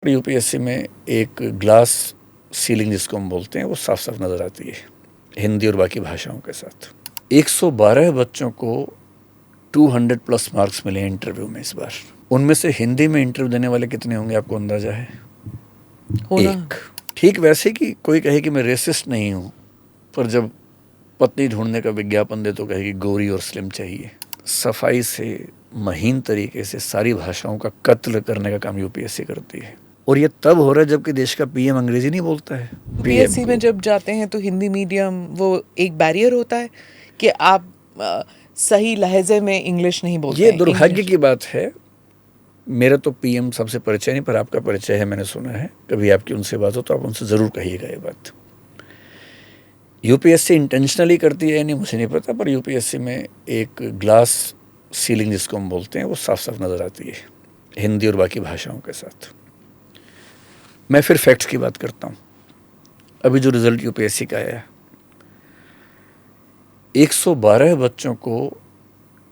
UPSC में एक glass ceiling जिसको हम बोलते हैं वो साफ साफ नज़र आती है हिंदी और बाकी भाषाओं के साथ। 112 बच्चों को 200 प्लस मार्क्स मिले हैं इंटरव्यू में इस बार। उनमें से हिंदी में इंटरव्यू देने वाले कितने होंगे आपको अंदाजा है? एक। ठीक वैसे कि कोई कहे कि मैं रेसिस्ट नहीं हूँ, पर जब पत्नी ढूंढने का विज्ञापन दे तो कहेगी गोरी और स्लिम चाहिए। सफाई से महीन तरीके से सारी भाषाओं का कत्ल करने का काम यूपीएससी करती है, और ये तब हो रहा है जबकि देश का पीएम अंग्रेजी नहीं बोलता है। यूपीएससी में जब जाते हैं तो हिंदी मीडियम वो एक बैरियर होता है कि आप सही लहजे में इंग्लिश नहीं बोलते ये हैं। दुर्भाग्य की बात है। मेरा तो पीएम सबसे परिचय नहीं, पर आपका परिचय है, मैंने सुना है। कभी आपकी उनसे बात हो तो आप उनसे ज़रूर कहिएगा ये बात। यूपीएससी इंटेंशनली करती है नहीं मुझे नहीं पता, पर यूपीएससी में एक ग्लास सीलिंग जिसको हम बोलते हैं वो साफ साफ नज़र आती है हिंदी और बाकी भाषाओं के साथ। मैं फिर फैक्ट्स की बात करता हूँ। अभी जो रिज़ल्ट यूपीएससी का आया, 112 बच्चों को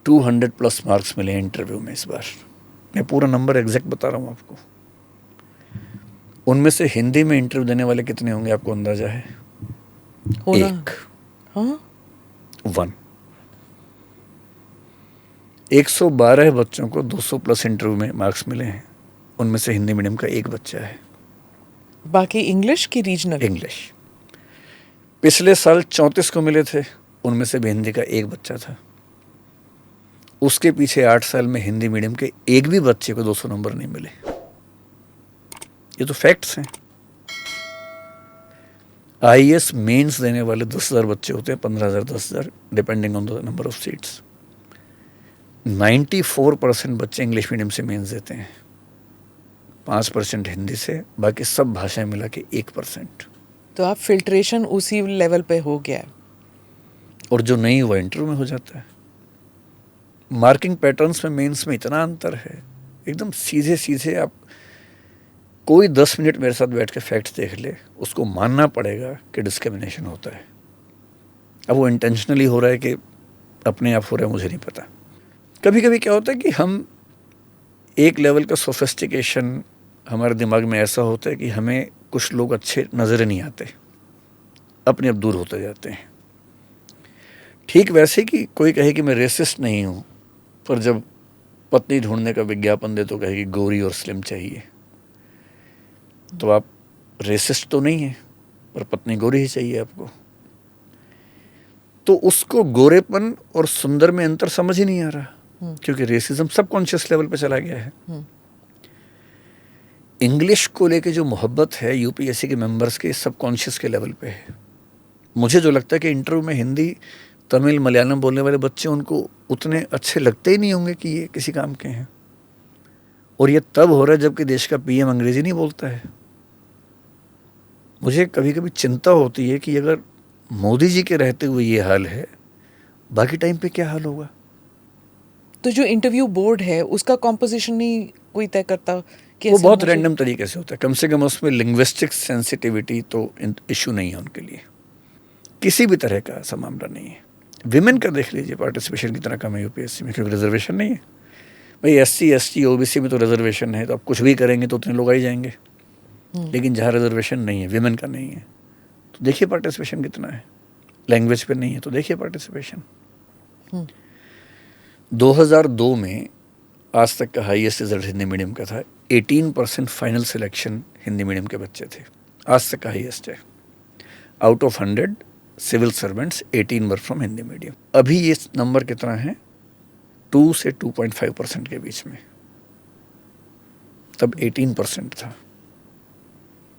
200 प्लस मार्क्स मिले हैं इंटरव्यू में इस बार। मैं पूरा नंबर एग्जैक्ट बता रहा हूँ आपको। उनमें से हिंदी में इंटरव्यू देने वाले कितने होंगे आपको अंदाजा है? एक। हाँ? 1। 112 बच्चों को 200 प्लस इंटरव्यू में मार्क्स मिले हैं, उनमें से हिंदी मीडियम का एक बच्चा है। बाकी इंग्लिश की रीजनल इंग्लिश पिछले साल 34 को मिले थे, उनमें से भी हिंदी का एक बच्चा था। उसके पीछे 8 साल में हिंदी मीडियम के एक भी बच्चे को 200 नंबर नहीं मिले। ये तो फैक्ट्स हैं। आईएएस मेंस देने वाले 10,000 बच्चे होते हैं, 15,000 10,000 depending on the number of seats. 94% बच्चे इंग्लिश मीडियम से मेंस देते हैं, 5% हिंदी से, बाकी सब भाषाएं मिला के 1%। तो आप फिल्ट्रेशन उसी लेवल पे हो गया है। और जो नहीं हुआ इंटरव्यू में हो जाता है। मार्किंग पैटर्न्स में मेंस में इतना अंतर है, एकदम सीधे सीधे। आप कोई 10 मिनट मेरे साथ बैठ के फैक्ट्स देख ले, उसको मानना पड़ेगा कि डिस्क्रिमिनेशन होता है। अब वो इंटेंशनली हो रहा है कि अपने आप हो रहा है, मुझे नहीं पता। कभी कभी क्या होता है कि हम एक लेवल का सोफिस्टिकेशन हमारे दिमाग में ऐसा होता है कि हमें कुछ लोग अच्छे नज़र नहीं आते, अपने आप दूर होते जाते हैं। ठीक वैसे कि कोई कहे कि मैं रेसिस्ट नहीं हूँ, पर जब पत्नी ढूंढने का विज्ञापन दे तो कहेगी गोरी और स्लिम चाहिए। तो आप रेसिस्ट तो नहीं है, पर पत्नी गोरी ही चाहिए आपको। तो उसको गोरेपन और सुंदर में अंतर समझ ही नहीं आ रहा, क्योंकि रेसिज्म सबकॉन्शियस लेवल पे चला गया है। इंग्लिश को लेके जो मोहब्बत है यूपीएससी के मेंबर्स के सबकॉन्शियस के लेवल पे है। मुझे जो लगता है कि इंटरव्यू में हिंदी तमिल मलयालम बोलने वाले बच्चे, उनको उतने अच्छे लगते ही नहीं होंगे कि ये किसी काम के हैं। और ये तब हो रहा है जबकि देश का पीएम अंग्रेजी नहीं बोलता है। मुझे कभी कभी चिंता होती है कि अगर मोदी जी के रहते हुए ये हाल है, बाकी टाइम पे क्या हाल होगा। तो जो इंटरव्यू बोर्ड है उसका कॉम्पोजिशन नहीं कोई तय करता? वो बहुत रैंडम तरीके से होता है। कम से कम उसमें लिंग्विस्टिक सेंसिटिविटी तो इशू नहीं है उनके लिए, किसी भी तरह का ऐसा मामला नहीं है। विमेन का देख लीजिए, पार्टिसिपेशन कितना कम है यूपीएससी में, क्योंकि रिजर्वेशन नहीं है। भाई एससी एसटी ओबीसी में तो रिजर्वेशन है, तो आप कुछ भी करेंगे तो उतने लोग आ ही जाएंगे। लेकिन जहाँ रिजर्वेशन नहीं है, विमेन का नहीं है, तो देखिए पार्टिसिपेशन कितना है। लैंग्वेज पे नहीं है तो देखिए पार्टिसिपेशन। 2002 में आज तक का हाईएस्ट रिजल्ट हिंदी मीडियम का था। 18% फाइनल सिलेक्शन हिंदी मीडियम के बच्चे थे, आज तक का हाईएस्ट है। Out of 100 civil servants 18 were from Hindi medium. अभी ये नंबर कितना है? 2 से 2.5% के बीच में। तब 18% था,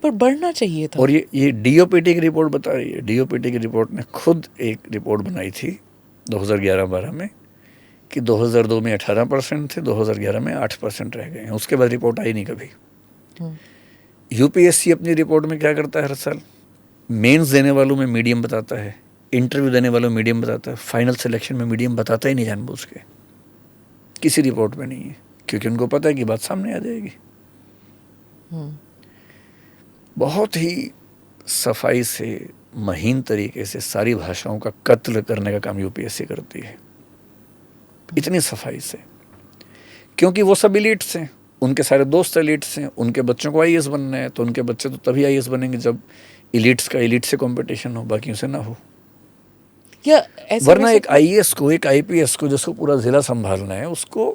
पर बढ़ना चाहिए था। और ये डीओपीटी की रिपोर्ट बता रही है। डीओपीटी की रिपोर्ट ने खुद एक रिपोर्ट बनाई थी 2011-12 में कि 2002 में 18% थे, 2011 में 8% रह गए हैं। उसके बाद रिपोर्ट आई नहीं कभी। यूपीएससी अपनी रिपोर्ट में क्या करता है हर साल? मेंस देने वालों में मीडियम बताता है, इंटरव्यू देने वालों में मीडियम बताता है, फाइनल सिलेक्शन में मीडियम बताता ही नहीं जानबूझ के। किसी रिपोर्ट में नहीं है, क्योंकि उनको पता है कि बात सामने आ जाएगी। बहुत ही सफाई से महीन तरीके से सारी भाषाओं का कत्ल करने का काम यूपीएससी करती है, इतनी सफाई से, क्योंकि वो सब इलीट्स हैं। उनके सारे दोस्त एलिट्स हैं, उनके बच्चों को आईएएस बनना है, तो उनके बच्चे तो तभी आईएएस बनेंगे जब एलिट्स का एलिट से कंपटीशन हो, बाकियों से ना हो। या ऐसा वरना एक आईएएस को, एक आईपीएस को, जिसको पूरा जिला संभालना है, उसको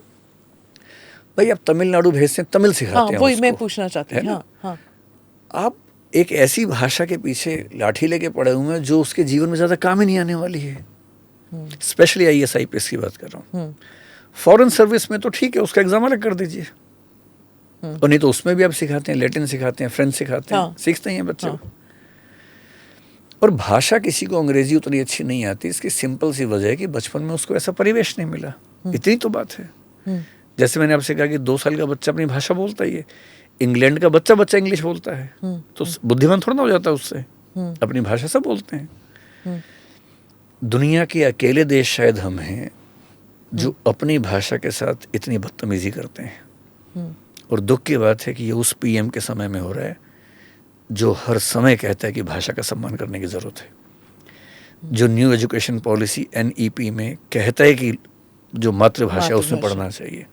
भाई आप तमिलनाडु भेजते हैं, तमिल सिखाते हैं वही उसको, मैं पूछना चाहती हूँ। हाँ। आप एक ऐसी भाषा के पीछे लाठी लेके पड़े हुए हैं जो उसके जीवन में ज़्यादा काम ही नहीं आने वाली है। स्पेशली आईएएस आईपीएस की बात कर रहा हूँ। फॉरेन सर्विस में तो ठीक है, उसका एग्जाम अलग कर दीजिए, और नहीं तो उसमें भी आप सिखाते हैं, लैटिन सिखाते हैं, फ्रेंच सिखाते हैं, सीखते हैं बच्चे को। और भाषा किसी को अंग्रेजी उतनी अच्छी नहीं आती, इसकी सिंपल सी वजह है कि बचपन में उसको ऐसा परिवेश नहीं मिला। इतनी तो बात है। जैसे मैंने आपसे कहा कि 2 साल का बच्चा अपनी भाषा बोलता ही है, इंग्लैंड का बच्चा इंग्लिश बोलता है, तो बुद्धिमान थोड़ा ना हो जाता है उससे, अपनी भाषा सब बोलते हैं। दुनिया के अकेले देश शायद हम हैं जो अपनी भाषा के साथ इतनी बदतमीजी करते हैं। और दुख की बात है कि ये उस पीएम के समय में हो रहा है जो हर समय कहता है कि भाषा का सम्मान करने की ज़रूरत है, जो न्यू एजुकेशन पॉलिसी NEP में कहता है कि जो मातृभाषा उसमें पढ़ना चाहिए।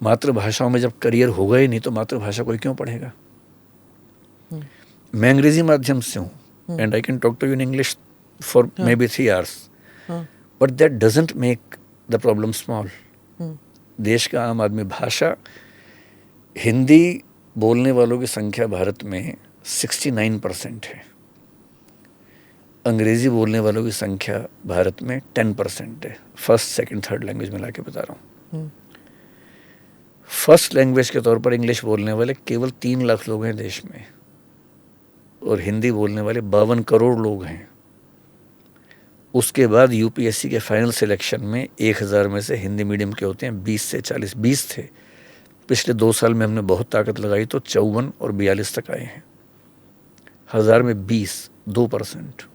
मातृभाषाओं में जब करियर होगा ही नहीं तो मातृभाषा कोई क्यों पढ़ेगा। मैं अंग्रेजी माध्यम से हूँ and I can talk to you in English for maybe 3 hours, but that doesn't make the problem small. देश का आम आदमी, भाषा, हिंदी बोलने वालों की संख्या भारत में 69% है, अंग्रेजी बोलने वालों की संख्या भारत में 10% है। फर्स्ट, सेकंड, थर्ड लैंग्वेज मिला के बता रहा हूँ। फर्स्ट लैंग्वेज के तौर पर इंग्लिश बोलने वाले केवल 3 लाख लोग हैं देश में, और हिंदी बोलने वाले 52 करोड़ लोग हैं। उसके बाद यूपीएससी के फाइनल सिलेक्शन में 1000 में से हिंदी मीडियम के होते हैं 20 से 40, 20 थे। पिछले 2 साल में हमने बहुत ताकत लगाई तो 54 और 42 तक आए हैं। 1000 में 20, 2%।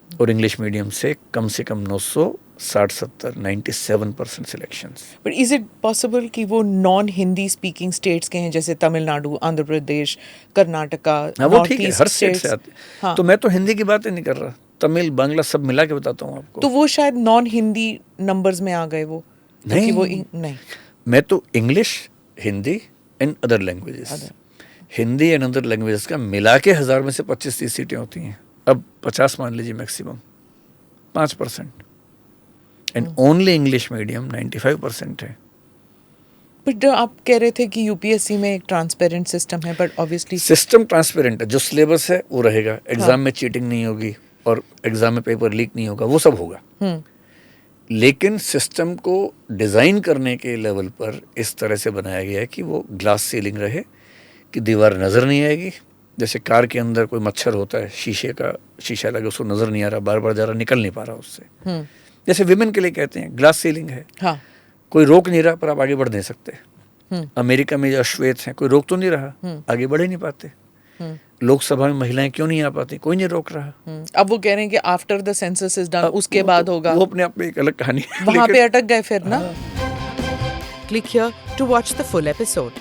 और इंग्लिश मीडियम से कम 960-70, 97% selections. But is it possible कि वो नॉन हिंदी स्पीकिंग स्टेट्स के हैं, जैसे तमिलनाडु, आंध्र प्रदेश, कर्नाटका, वो ठीक है, हर स्टेट से आते। तो मैं तो हिंदी की बात ही नहीं कर रहा, तमिल, बांग्ला सब मिला के बताता हूँ आपको। तो वो शायद नॉन हिंदी नंबर्स में आ गए वो, नहीं, वो नहीं। मैं तो English, Hindi and other languages, Hindi and other languages का मिला के 1000 में से 25-30 सीटें होती हैं। अब 50 मान लीजिए maximum, 5%। And only English medium 95% है। बट आप कह रहे थे कि यूपीएससी में एक ट्रांसपेरेंट सिस्टम है, बट ऑब्वियसली सिस्टम ट्रांसपेरेंट है, जो सिलेबस है वो रहेगा, एग्जाम में चीटिंग नहीं होगी और एग्जाम में पेपर लीक नहीं होगा, वो सब होगा। लेकिन सिस्टम को डिज़ाइन करने के लेवल पर इस तरह से बनाया गया है कि वो ग्लास सीलिंग रहे, कि दीवार नज़र नहीं आएगी। जैसे कार के अंदर कोई मच्छर होता है, शीशा लगे, उसको नज़र नहीं आ रहा, बार बार जा रहा, निकल नहीं पा रहा उससे। जैसे विमेन के लिए कहते हैं ग्लास सीलिंग है। कोई रोक नहीं रहा पर आप आगे बढ़ नहीं सकते। अमेरिका में जो श्वेत हैं, कोई रोक तो नहीं रहा, आगे बढ़ ही नहीं पाते। लोकसभा में महिलाएं क्यों नहीं आ पाती, कोई नहीं रोक रहा। अब वो कह रहे हैं कि after the census is done, उसके बाद होगा। वो अपने आप में एक अलग कहानी है, वहां पे अटक गए फिर ना। Click here to watch the full episode.